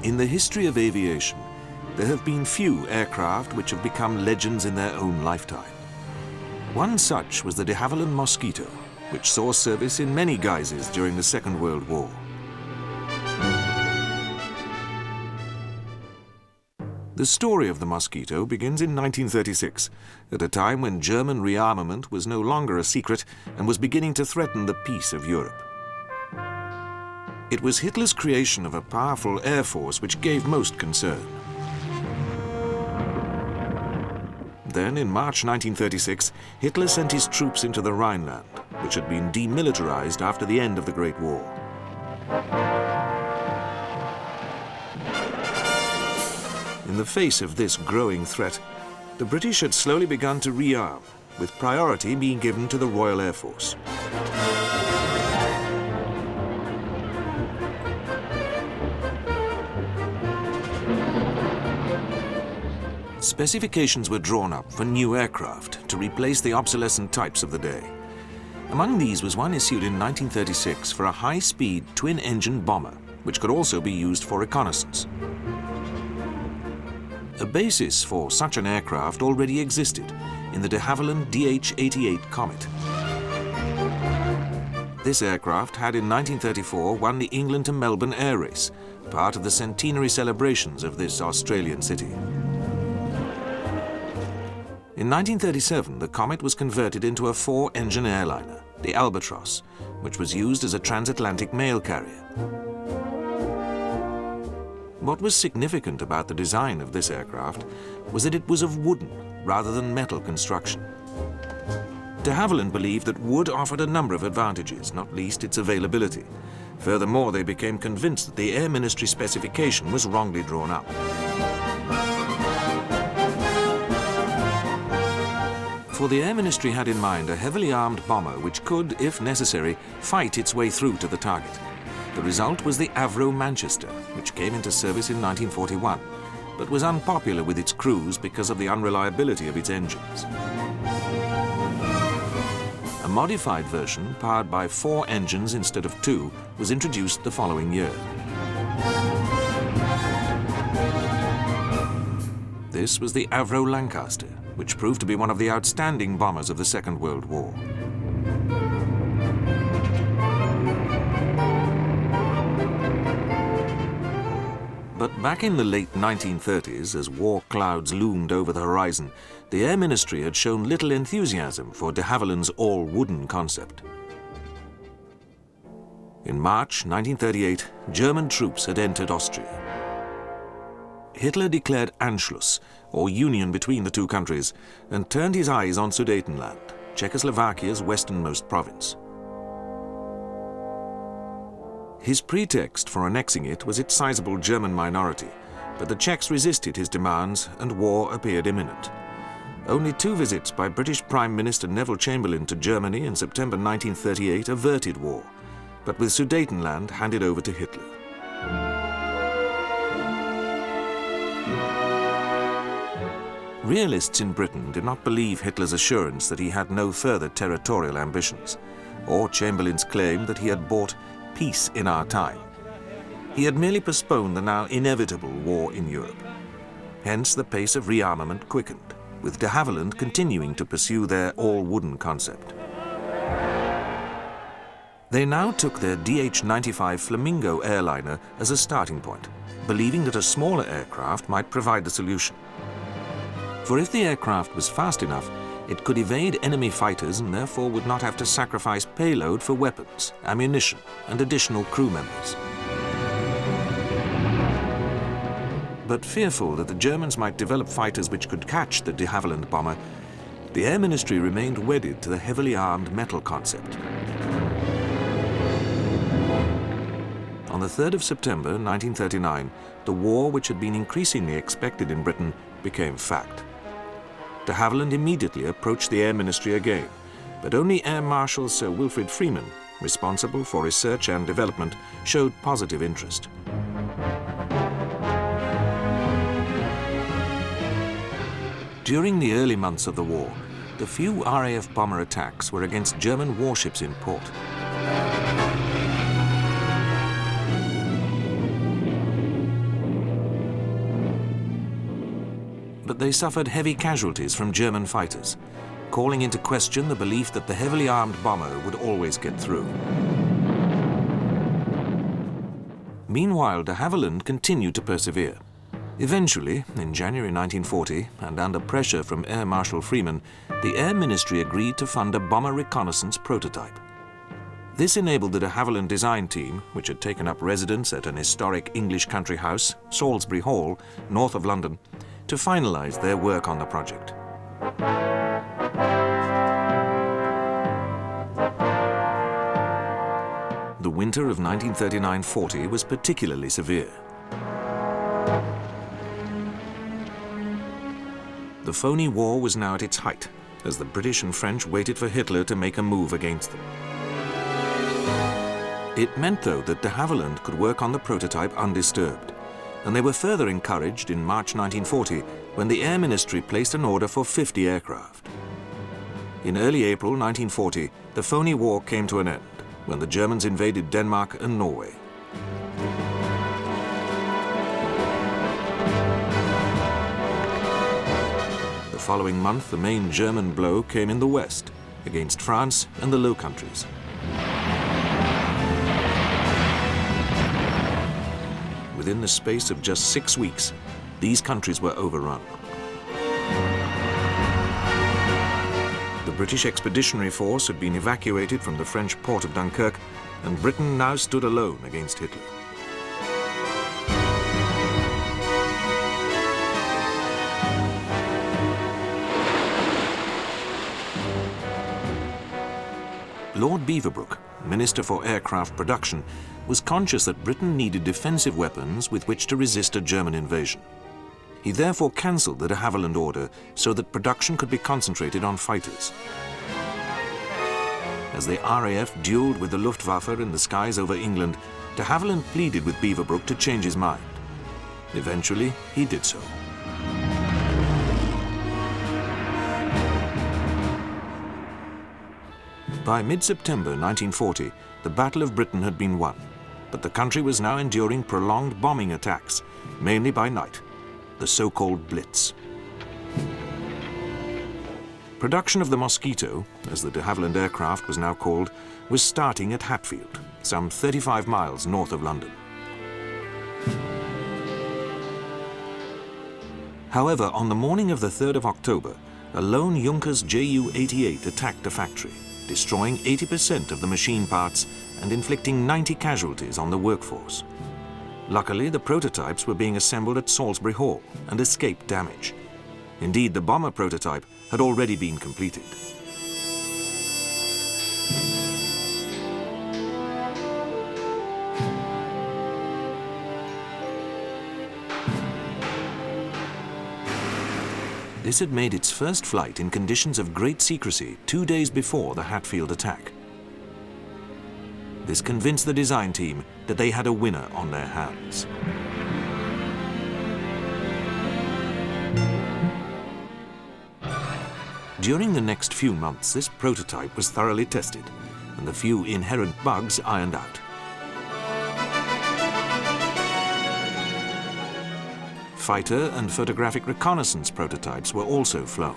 In the history of aviation, there have been few aircraft which have become legends in their own lifetime. One such was the de Havilland Mosquito, which saw service in many guises during the Second World War. The story of the Mosquito begins in 1936, at a time when German rearmament was no longer a secret and was beginning to threaten the peace of Europe. It was Hitler's creation of a powerful air force which gave most concern. Then, in March 1936, Hitler sent his troops into the Rhineland, which had been demilitarized after the end of the Great War. In the face of this growing threat, the British had slowly begun to rearm, with priority being given to the Royal Air Force. Specifications were drawn up for new aircraft to replace the obsolescent types of the day. Among these was one issued in 1936 for a high-speed twin-engine bomber, which could also be used for reconnaissance. A basis for such an aircraft already existed in the de Havilland DH-88 Comet. This aircraft had in 1934 won the England to Melbourne Air Race, part of the centenary celebrations of this Australian city. In 1937, the Comet was converted into a four-engine airliner, the Albatross, which was used as a transatlantic mail carrier. What was significant about the design of this aircraft was that it was of wooden rather than metal construction. De Havilland believed that wood offered a number of advantages, not least its availability. Furthermore, they became convinced that the Air Ministry specification was wrongly drawn up. For the Air Ministry had in mind a heavily armed bomber which could, if necessary, fight its way through to the target. The result was the Avro Manchester, which came into service in 1941, but was unpopular with its crews because of the unreliability of its engines. A modified version, powered by 4 engines instead of 2, was introduced the following year. This was the Avro Lancaster, which proved to be one of the outstanding bombers of the Second World War. But back in the late 1930s, as war clouds loomed over the horizon, the Air Ministry had shown little enthusiasm for de Havilland's all-wooden concept. In March 1938, German troops had entered Austria. Hitler declared Anschluss, or union between the two countries, and turned his eyes on Sudetenland, Czechoslovakia's westernmost province. His pretext for annexing it was its sizable German minority, but the Czechs resisted his demands and war appeared imminent. Only 2 visits by British Prime Minister Neville Chamberlain to Germany in September 1938 averted war, but with Sudetenland handed over to Hitler. Realists in Britain did not believe Hitler's assurance that he had no further territorial ambitions, or Chamberlain's claim that he had bought peace in our time. He had merely postponed the now inevitable war in Europe. Hence the pace of rearmament quickened, with de Havilland continuing to pursue their all-wooden concept. They now took their DH-95 Flamingo airliner as a starting point, believing that a smaller aircraft might provide the solution. For if the aircraft was fast enough, it could evade enemy fighters and therefore would not have to sacrifice payload for weapons, ammunition, and additional crew members. But fearful that the Germans might develop fighters which could catch the de Havilland bomber, the Air Ministry remained wedded to the heavily armed metal concept. On the 3rd of September 1939, the war, which had been increasingly expected in Britain, became fact. De Havilland immediately approached the Air Ministry again, but only Air Marshal Sir Wilfrid Freeman, responsible for research and development, showed positive interest. During the early months of the war, the few RAF bomber attacks were against German warships in port. but they suffered heavy casualties from German fighters, calling into question the belief that the heavily armed bomber would always get through. Meanwhile, de Havilland continued to persevere. Eventually, in January 1940, and under pressure from Air Marshal Freeman, the Air Ministry agreed to fund a bomber reconnaissance prototype. This enabled the de Havilland design team, which had taken up residence at an historic English country house, Salisbury Hall, north of London, to finalize their work on the project. The winter of 1939-40 was particularly severe. The phony war was now at its height, as the British and French waited for Hitler to make a move against them. It meant, though, that de Havilland could work on the prototype undisturbed, and they were further encouraged in March 1940 when the Air Ministry placed an order for 50 aircraft. In early April 1940, the phony war came to an end when the Germans invaded Denmark and Norway. The following month, the main German blow came in the west, against France and the Low Countries. Within the space of just 6 weeks, these countries were overrun. The British Expeditionary Force had been evacuated from the French port of Dunkirk, and Britain now stood alone against Hitler. Lord Beaverbrook, Minister for Aircraft Production, was conscious that Britain needed defensive weapons with which to resist a German invasion. He therefore cancelled the de Havilland order so that production could be concentrated on fighters. As the RAF duelled with the Luftwaffe in the skies over England, de Havilland pleaded with Beaverbrook to change his mind. Eventually, he did so. By mid-September 1940, the Battle of Britain had been won, but the country was now enduring prolonged bombing attacks, mainly by night, the so-called Blitz. Production of the Mosquito, as the de Havilland aircraft was now called, was starting at Hatfield, some 35 miles north of London. However, on the morning of the 3rd of October, a lone Junkers Ju-88 attacked a factory, destroying 80% of the machine parts and inflicting 90 casualties on the workforce. Luckily, the prototypes were being assembled at Salisbury Hall and escaped damage. Indeed, the bomber prototype had already been completed. This had made its first flight in conditions of great secrecy 2 days before the Hatfield attack. This convinced the design team that they had a winner on their hands. During the next few months, this prototype was thoroughly tested and the few inherent bugs ironed out. Fighter and photographic reconnaissance prototypes were also flown.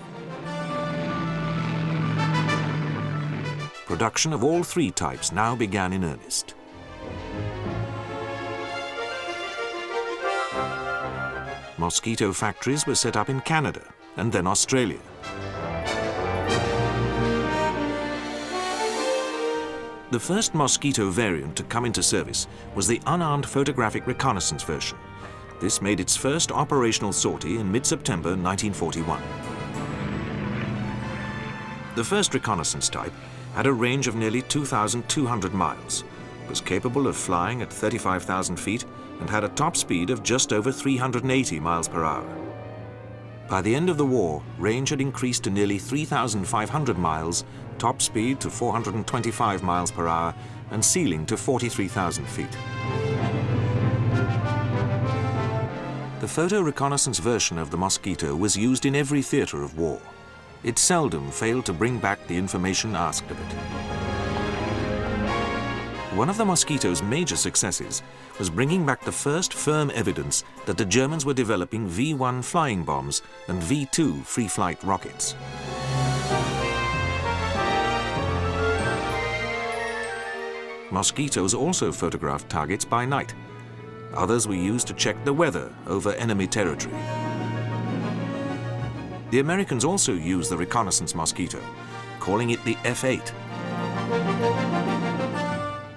Production of all three types now began in earnest. Mosquito factories were set up in Canada and then Australia. The first Mosquito variant to come into service was the unarmed photographic reconnaissance version. This made its first operational sortie in mid-September 1941. The first reconnaissance type had a range of nearly 2,200 miles, was capable of flying at 35,000 feet, and had a top speed of just over 380 miles per hour. By the end of the war, range had increased to nearly 3,500 miles, top speed to 425 miles per hour, and ceiling to 43,000 feet. The photo reconnaissance version of the Mosquito was used in every theatre of war. It seldom failed to bring back the information asked of it. One of the Mosquito's major successes was bringing back the first firm evidence that the Germans were developing V-1 flying bombs and V-2 free-flight rockets. Mosquitoes also photographed targets by night. Others were used to check the weather over enemy territory. The Americans also used the reconnaissance Mosquito, calling it the F-8.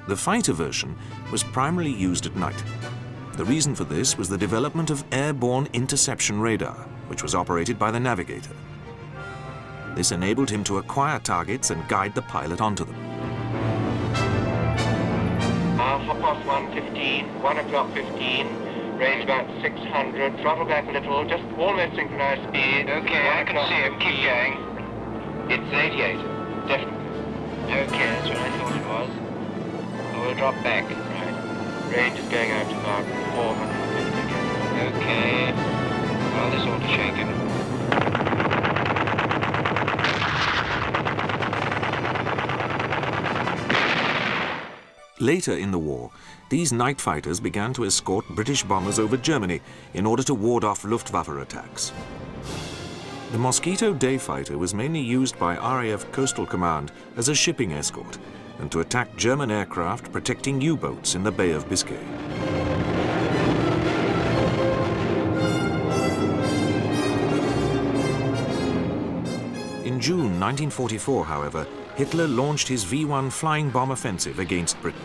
The fighter version was primarily used at night. The reason for this was the development of airborne interception radar, which was operated by the navigator. This enabled him to acquire targets and guide the pilot onto them. 1:15, 1 o'clock 15, range about 600, throttle back a little, just almost synchronized speed. Okay, I can see him. Keep going. It's 88, definitely. Okay, that's what I thought it was. I will drop back. Right. Range is going out to about 450 again. Okay. Well, this ought to shake him. Later in the war, these night fighters began to escort British bombers over Germany in order to ward off Luftwaffe attacks. The Mosquito day fighter was mainly used by RAF Coastal Command as a shipping escort and to attack German aircraft protecting U-boats in the Bay of Biscay. In June 1944, however, Hitler launched his V-1 flying bomb offensive against Britain.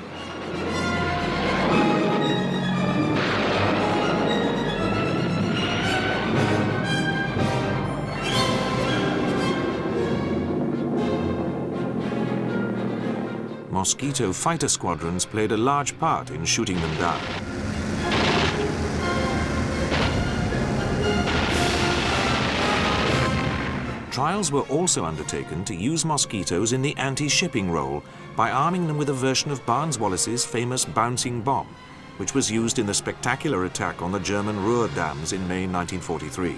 Mosquito fighter squadrons played a large part in shooting them down. Trials were also undertaken to use Mosquitoes in the anti-shipping role by arming them with a version of Barnes-Wallis's famous bouncing bomb, which was used in the spectacular attack on the German Ruhr dams in May 1943.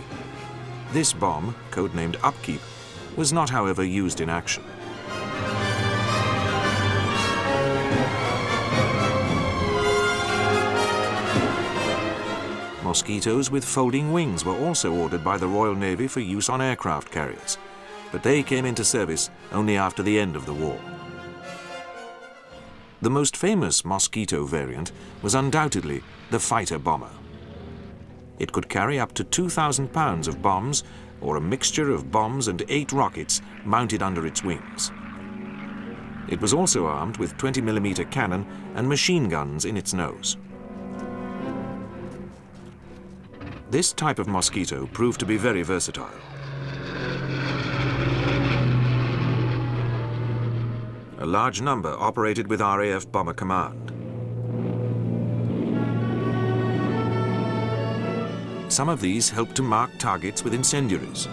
This bomb, codenamed Upkeep, was not, however, used in action. Mosquitoes with folding wings were also ordered by the Royal Navy for use on aircraft carriers, but they came into service only after the end of the war. The most famous Mosquito variant was undoubtedly the fighter bomber. It could carry up to 2,000 pounds of bombs, or a mixture of bombs and 8 rockets mounted under its wings. It was also armed with 20mm cannon and machine guns in its nose. This type of Mosquito proved to be very versatile. A large number operated with RAF Bomber Command. Some of these helped to mark targets with incendiaries.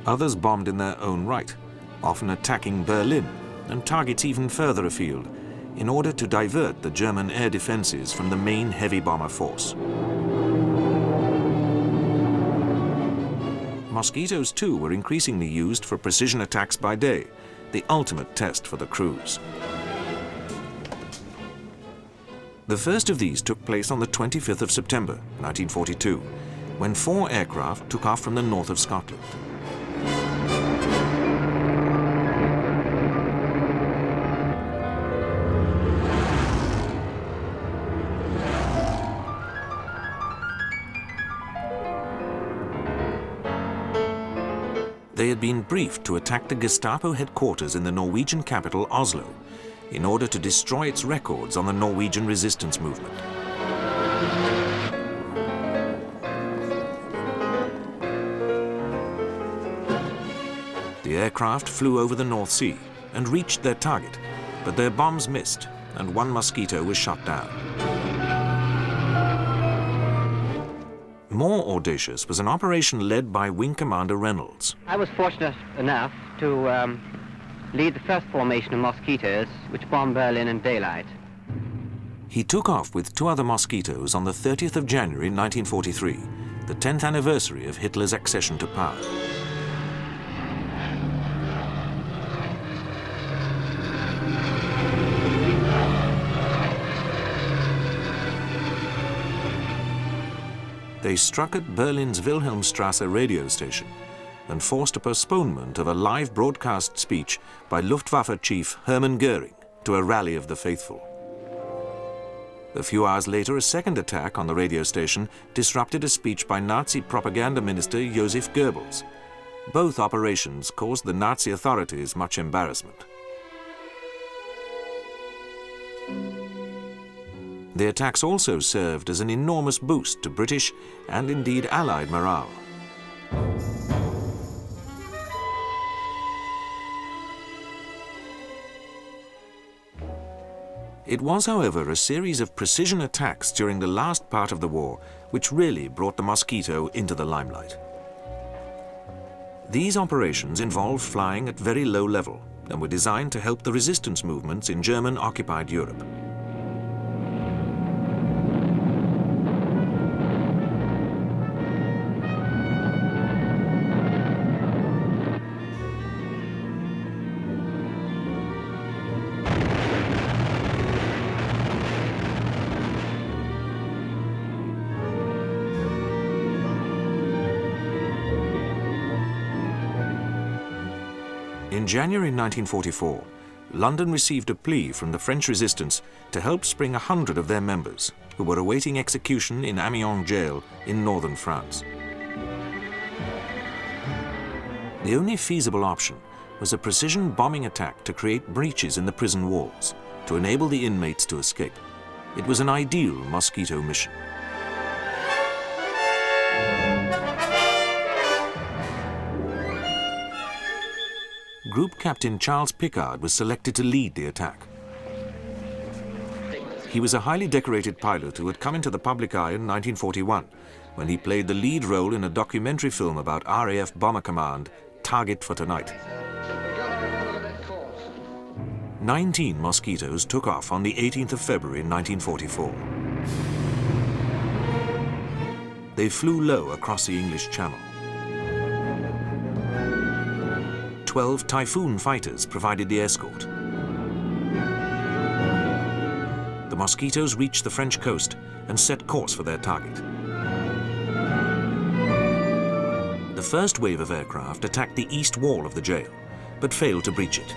Others bombed in their own right, often attacking Berlin and targets even further afield, in order to divert the German air defenses from the main heavy bomber force. Mosquitoes, too, were increasingly used for precision attacks by day, the ultimate test for the crews. The first of these took place on the 25th of September, 1942, when 4 aircraft took off from the north of Scotland. They had been briefed to attack the Gestapo headquarters in the Norwegian capital, Oslo, in order to destroy its records on the Norwegian resistance movement. The aircraft flew over the North Sea and reached their target, but their bombs missed and 1 Mosquito was shot down. More audacious was an operation led by Wing Commander Reynolds. I was fortunate enough to lead the first formation of Mosquitoes, which bombed Berlin in daylight. He took off with 2 other Mosquitoes on the 30th of January 1943, the 10th anniversary of Hitler's accession to power. They struck at Berlin's Wilhelmstrasse radio station and forced a postponement of a live broadcast speech by Luftwaffe Chief Hermann Göring to a rally of the faithful. A few hours later, a second attack on the radio station disrupted a speech by Nazi propaganda minister Joseph Goebbels. Both operations caused the Nazi authorities much embarrassment. The attacks also served as an enormous boost to British and indeed Allied morale. It was, however, a series of precision attacks during the last part of the war which really brought the Mosquito into the limelight. These operations involved flying at very low level and were designed to help the resistance movements in German-occupied Europe. In January 1944, London received a plea from the French resistance to help spring 100 of their members, who were awaiting execution in Amiens jail in northern France. The only feasible option was a precision bombing attack to create breaches in the prison walls, to enable the inmates to escape. It was an ideal Mosquito mission. Group Captain Charles Pickard was selected to lead the attack. He was a highly decorated pilot who had come into the public eye in 1941, when he played the lead role in a documentary film about RAF Bomber Command, Target for Tonight. 19 Mosquitoes took off on the 18th of February 1944. They flew low across the English Channel. 12 Typhoon fighters provided the escort. The Mosquitoes reached the French coast and set course for their target. The first wave of aircraft attacked the east wall of the jail, but failed to breach it.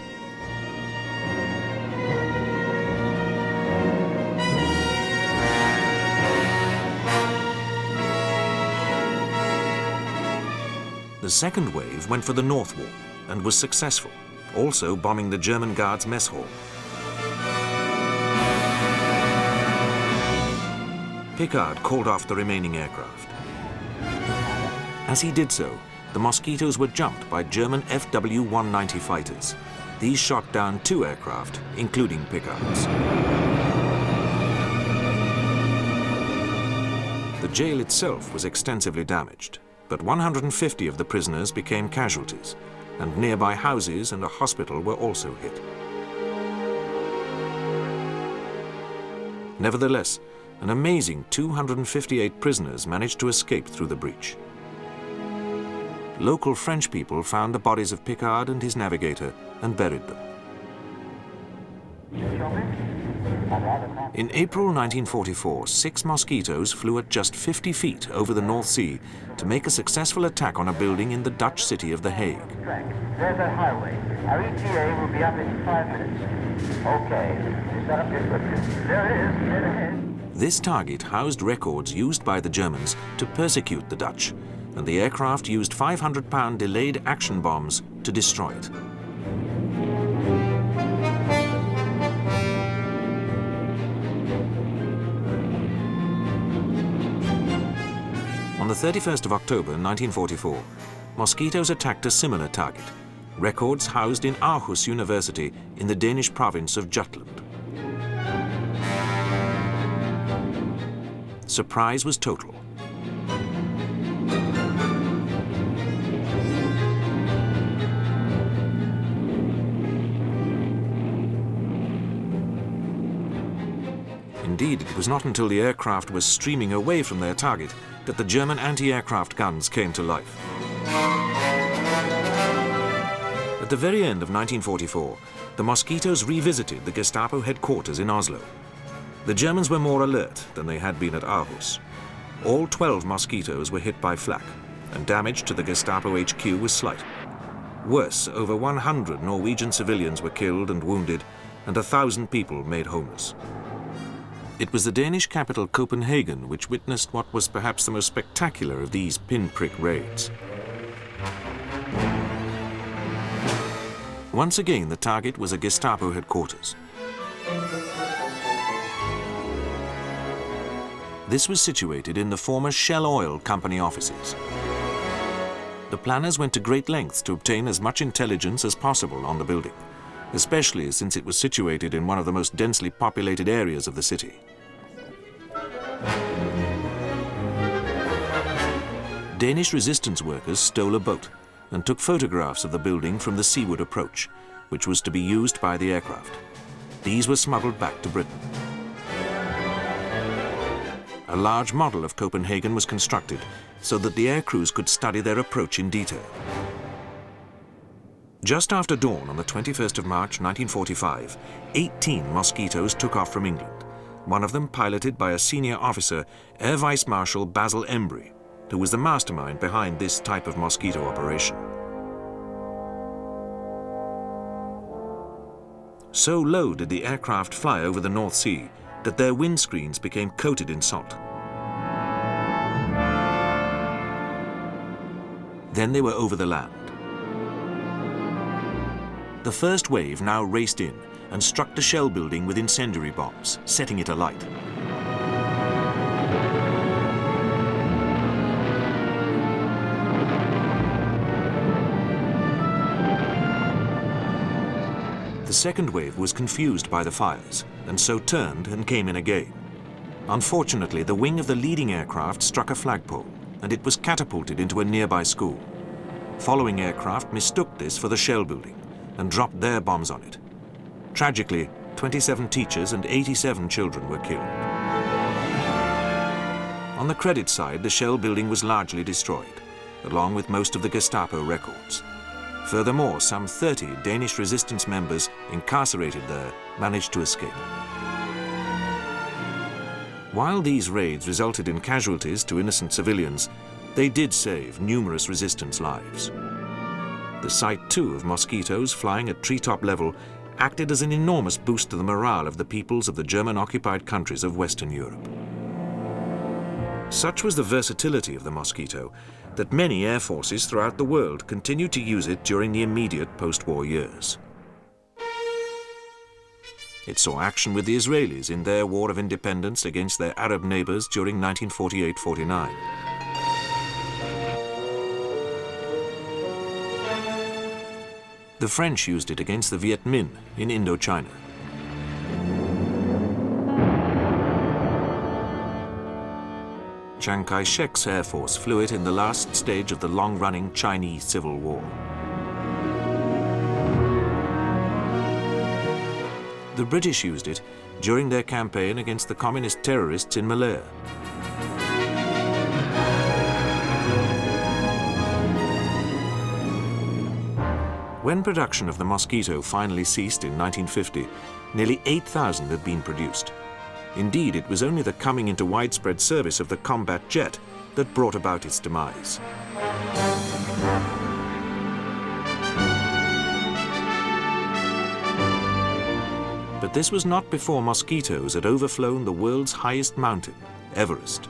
The second wave went for the north wall and was successful, also bombing the German Guards mess hall. Pickard called off the remaining aircraft. As he did so, the Mosquitoes were jumped by German FW-190 fighters. These shot down 2 aircraft, including Pickard's. The jail itself was extensively damaged, but 150 of the prisoners became casualties, and nearby houses and a hospital were also hit. Nevertheless, an amazing 258 prisoners managed to escape through the breach. Local French people found the bodies of Pickard and his navigator and buried them. In April 1944, 6 Mosquitoes flew at just 50 feet over the North Sea to make a successful attack on a building in the Dutch city of The Hague. There's a highway. Our ETA will be up in 5 minutes. Okay, set up your equipment. There it is, dead ahead. This target housed records used by the Germans to persecute the Dutch, and the aircraft used 500-pound delayed action bombs to destroy it. On the 31st of October 1944, Mosquitoes attacked a similar target, records housed in Aarhus University in the Danish province of Jutland. Surprise was total. Indeed, it was not until the aircraft was streaming away from their target that the German anti-aircraft guns came to life. At the very end of 1944, the Mosquitoes revisited the Gestapo headquarters in Oslo. The Germans were more alert than they had been at Aarhus. All 12 Mosquitoes were hit by flak, and damage to the Gestapo HQ was slight. Worse, over 100 Norwegian civilians were killed and wounded, and 1,000 people made homeless. It was the Danish capital Copenhagen which witnessed what was perhaps the most spectacular of these pinprick raids. Once again, the target was a Gestapo headquarters. This was situated in the former Shell Oil Company offices. The planners went to great lengths to obtain as much intelligence as possible on the building, especially since it was situated in one of the most densely populated areas of the city. Danish resistance workers stole a boat and took photographs of the building from the seaward approach, which was to be used by the aircraft. These were smuggled back to Britain. A large model of Copenhagen was constructed so that the air crews could study their approach in detail. Just after dawn on the 21st of March 1945, 18 Mosquitoes took off from England, one of them piloted by a senior officer, Air Vice Marshal Basil Embry, who was the mastermind behind this type of Mosquito operation. So low did the aircraft fly over the North Sea that their windscreens became coated in salt. Then they were over the land. The first wave now raced in and struck the Shell building with incendiary bombs, setting it alight. The second wave was confused by the fires, and so turned and came in again. Unfortunately, the wing of the leading aircraft struck a flagpole, and it was catapulted into a nearby school. Following aircraft mistook this for the Shell building and dropped their bombs on it. Tragically, 27 teachers and 87 children were killed. On the credit side, the Shell building was largely destroyed, along with most of the Gestapo records. Furthermore, some 30 Danish resistance members incarcerated there managed to escape. While these raids resulted in casualties to innocent civilians, they did save numerous resistance lives. The sight, too, of Mosquitoes flying at treetop level acted as an enormous boost to the morale of the peoples of the German-occupied countries of Western Europe. Such was the versatility of the Mosquito that many air forces throughout the world continued to use it during the immediate post-war years. It saw action with the Israelis in their war of independence against their Arab neighbors during 1948-49. The French used it against the Viet Minh in Indochina. Chiang Kai-shek's Air Force flew it in the last stage of the long-running Chinese Civil War. The British used it during their campaign against the communist terrorists in Malaya. When production of the Mosquito finally ceased in 1950, nearly 8,000 had been produced. Indeed, it was only the coming into widespread service of the combat jet that brought about its demise. But this was not before Mosquitoes had overflown the world's highest mountain, Everest.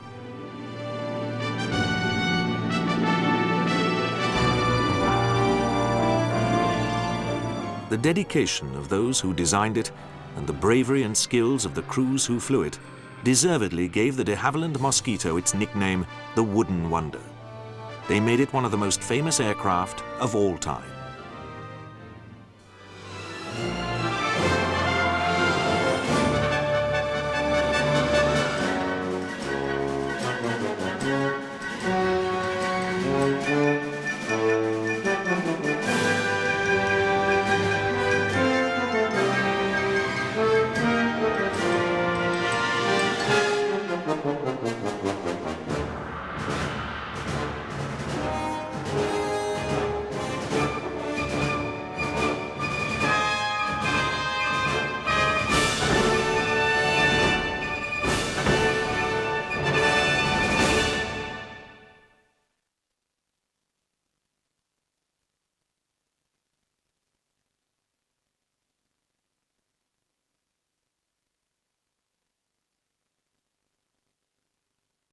The dedication of those who designed it and the bravery and skills of the crews who flew it deservedly gave the de Havilland Mosquito its nickname, the Wooden Wonder. They made it one of the most famous aircraft of all time.